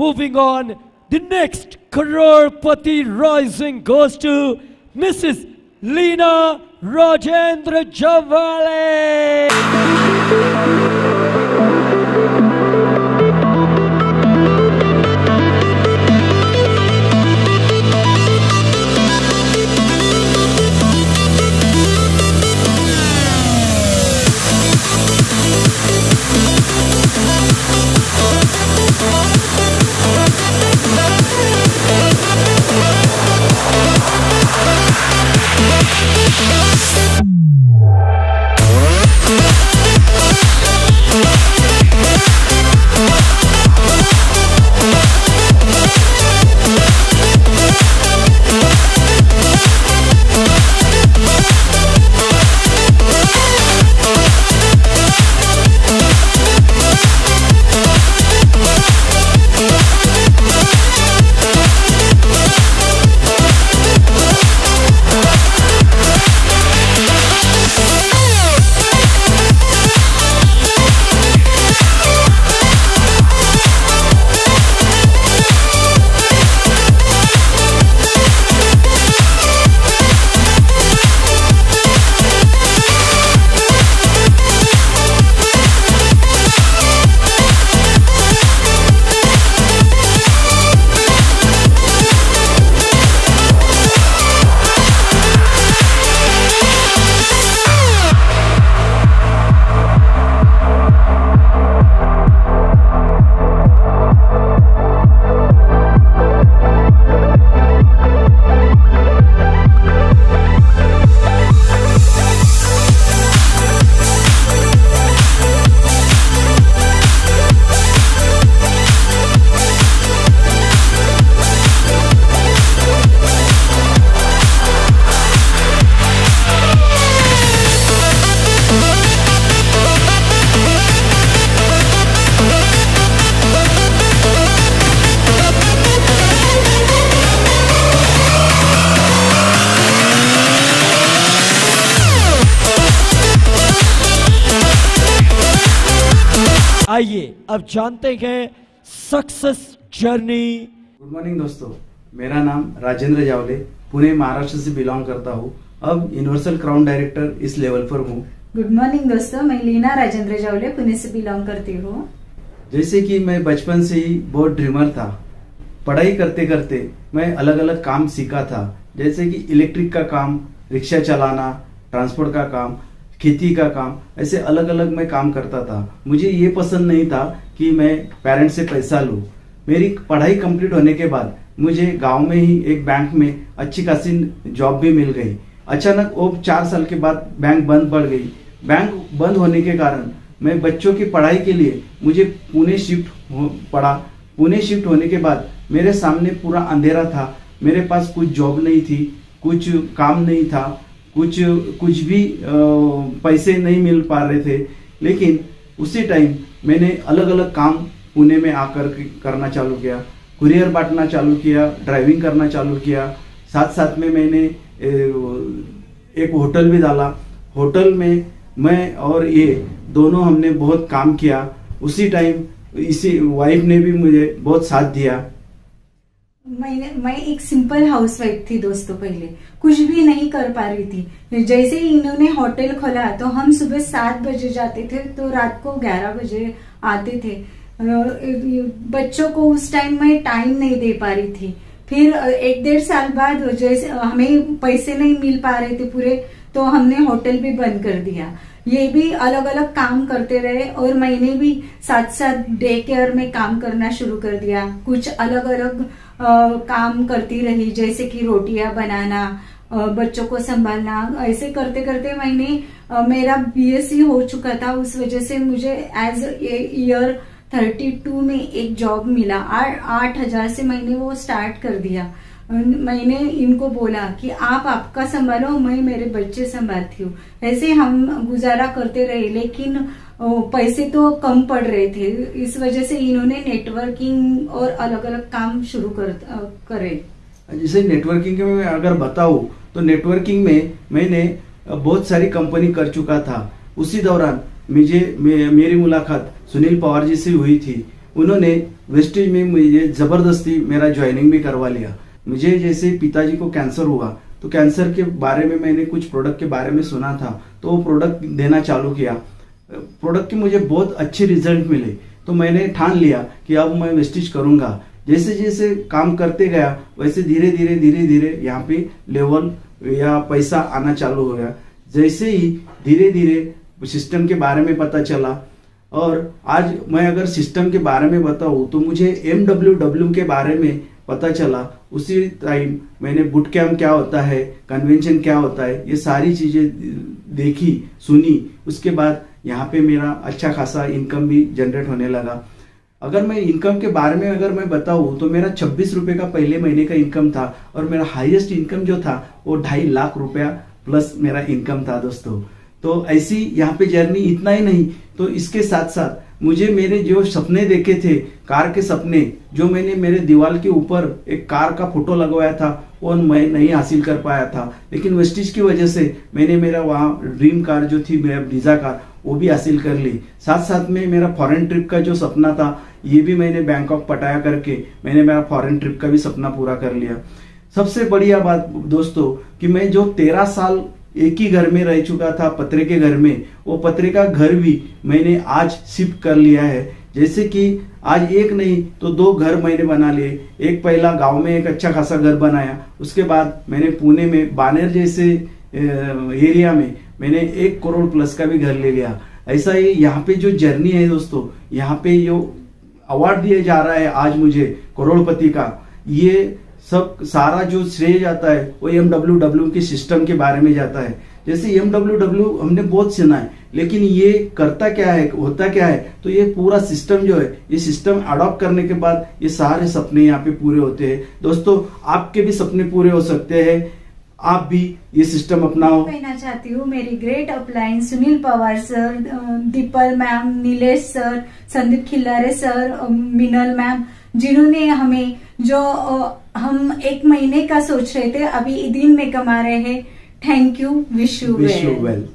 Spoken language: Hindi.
Moving on, the next Crorepati rising goes to Mrs. Leena Rajendra Javale. आइए अब जानते हैं सक्सेस जर्नी। गुड मॉर्निंग दोस्तों, मेरा नाम राजेंद्र जावले, पुणे महाराष्ट्र से बिलोंग करता हूँ। अब यूनिवर्सल क्राउन डायरेक्टर इस लेवल पर हूँ। गुड मॉर्निंग दोस्तों, मैं लीना राजेंद्र जावले पुणे से बिलोंग करती हूँ। जैसे कि मैं बचपन से ही बहुत ड्रीमर था। पढ़ाई करते करते मैं अलग अलग काम सीखा था, जैसे कि इलेक्ट्रिक का काम, रिक्शा चलाना, ट्रांसपोर्ट का काम, खेती का काम, ऐसे अलग अलग मैं काम करता था। मुझे ये पसंद नहीं था कि मैं पेरेंट्स से पैसा लूं। मेरी पढ़ाई कंप्लीट होने के बाद मुझे गांव में ही एक बैंक में अच्छी खासी जॉब भी मिल गई। अचानक वो 4 साल के बाद बैंक बंद पड़ गई। बैंक बंद होने के कारण मैं बच्चों की पढ़ाई के लिए मुझे पुणे शिफ्ट पड़ा। पुणे शिफ्ट होने के बाद मेरे सामने पूरा अंधेरा था। मेरे पास कुछ जॉब नहीं थी, कुछ काम नहीं था, कुछ भी पैसे नहीं मिल पा रहे थे। लेकिन उसी टाइम मैंने अलग अलग काम पुणे में आकर करना चालू किया। कुरियर बांटना चालू किया, ड्राइविंग करना चालू किया। साथ साथ में मैंने एक होटल भी डाला। होटल में मैं और ये दोनों हमने बहुत काम किया। उसी टाइम इसी वाइफ ने भी मुझे बहुत साथ दिया। मैं एक सिंपल हाउसवाइफ थी दोस्तों। पहले कुछ भी नहीं कर पा रही थी। जैसे ही इन्होंने होटल खोला तो हम सुबह 7 बजे जाते थे तो रात को 11 बजे आते थे। बच्चों को उस टाइम में टाइम नहीं दे पा रही थी। फिर 1-1.5 साल बाद जैसे हमें पैसे नहीं मिल पा रहे थे पूरे, तो हमने होटल भी बंद कर दिया। ये भी अलग अलग काम करते रहे और मैंने भी साथ साथ डे केयर में काम करना शुरू कर दिया। कुछ अलग अलग काम करती रही, जैसे कि रोटियां बनाना, बच्चों को संभालना। ऐसे करते करते मैंने मेरा बीएससी हो चुका था। उस वजह से मुझे एज ईयर 32 में एक जॉब मिला। 8,000 से मैंने वो स्टार्ट कर दिया। मैंने इनको बोला कि आप आपका संभालो, मैं मेरे बच्चे संभालती हूँ। ऐसे हम गुजारा करते रहे, लेकिन पैसे तो कम पड़ रहे थे। इस वजह से इन्होंने नेटवर्किंग और अलग अलग काम शुरू करे। जैसे नेटवर्किंग में मैं अगर बताऊं तो नेटवर्किंग में मैंने बहुत सारी कंपनी कर चुका था। उसी दौरान मेरी मुलाकात सुनील पवार जी से हुई थी। उन्होंने वेस्टेज में मुझे जबरदस्ती मेरा ज्वाइनिंग भी करवा लिया। मुझे जैसे पिताजी को कैंसर हुआ तो कैंसर के बारे में मैंने कुछ प्रोडक्ट के बारे में सुना था, तो वो प्रोडक्ट देना चालू किया। प्रोडक्ट के मुझे बहुत अच्छे रिजल्ट मिले, तो मैंने ठान लिया कि अब मैं वेस्टेज करूंगा। जैसे जैसे काम करते गया वैसे धीरे धीरे यहाँ पे लेवल या पैसा आना चालू हो गया। जैसे ही धीरे धीरे सिस्टम के बारे में पता चला, और आज मैं अगर सिस्टम के बारे में बताऊं तो मुझे MWW के बारे में पता चला। उसी टाइम मैंने बुट कैम्प क्या होता है, कन्वेंशन क्या होता है, ये सारी चीजें देखी सुनी। उसके बाद यहाँ पे मेरा अच्छा खासा इनकम भी जनरेट होने लगा। अगर मैं इनकम के बारे में अगर मैं बताऊं तो मेरा 26 रुपए का पहले महीने का इनकम था, और मेरा हाईएस्ट इनकम जो था वो 2.5 लाख रुपया प्लस मेरा इनकम था दोस्तों। तो ऐसी यहाँ पे जर्नी। इतना ही नहीं, तो इसके साथ साथ मुझे मेरे जो सपने देखे थे, कार के सपने, जो मैंने मेरे दीवार के ऊपर एक कार का फोटो लगवाया था, वो मैं नहीं हासिल कर पाया था। लेकिन वेस्टेज की वजह से मैंने मेरा वहाँ ड्रीम कार जो थी मेरा ब्रीजा कार, वो भी हासिल कर ली। साथ साथ में मेरा फॉरेन ट्रिप का जो सपना था, ये भी मैंने बैंकॉक पटाया करके मैंने मेरा फॉरेन ट्रिप का भी सपना पूरा कर लिया। सबसे बढ़िया बात दोस्तों कि मैं जो 13 साल एक ही घर में रह चुका था, पत्रे के घर में, वो पत्रे का घर भी मैंने आज शिफ्ट कर लिया है। जैसे कि आज एक नहीं तो 2 घर मैंने बना लिए। एक पहला गांव में एक अच्छा खासा घर बनाया, उसके बाद मैंने पुणे में बानेर जैसे एरिया में मैंने 1 करोड़ प्लस का भी घर ले लिया। ऐसा ही यहाँ पे जो जर्नी है दोस्तों, यहाँ पे जो अवार्ड दिया जा रहा है आज मुझे करोड़पति का, ये सब सारा जो श्रेय जाता है वो MWW के सिस्टम के बारे में जाता है। जैसे MWW हमने बहुत सुना है, लेकिन ये करता क्या है, होता क्या है, तो ये पूरा सिस्टम जो है, ये सिस्टम अडॉप्ट करने के बाद ये सारे सपने यहाँ पे पूरे होते हैं। दोस्तों आपके भी सपने पूरे हो सकते हैं, आप भी ये सिस्टम अपनाओ। कहना चाहती हूँ मेरी great upline Sunil Pawar sir, the people ma'am, Nilesh sir, Sandeep Khillare sir, मिनल मैम, जिन्होंने हमें जो हम 1 महीने का सोच रहे थे अभी दिन में कमा रहे हैं। Thank you. Wish you well.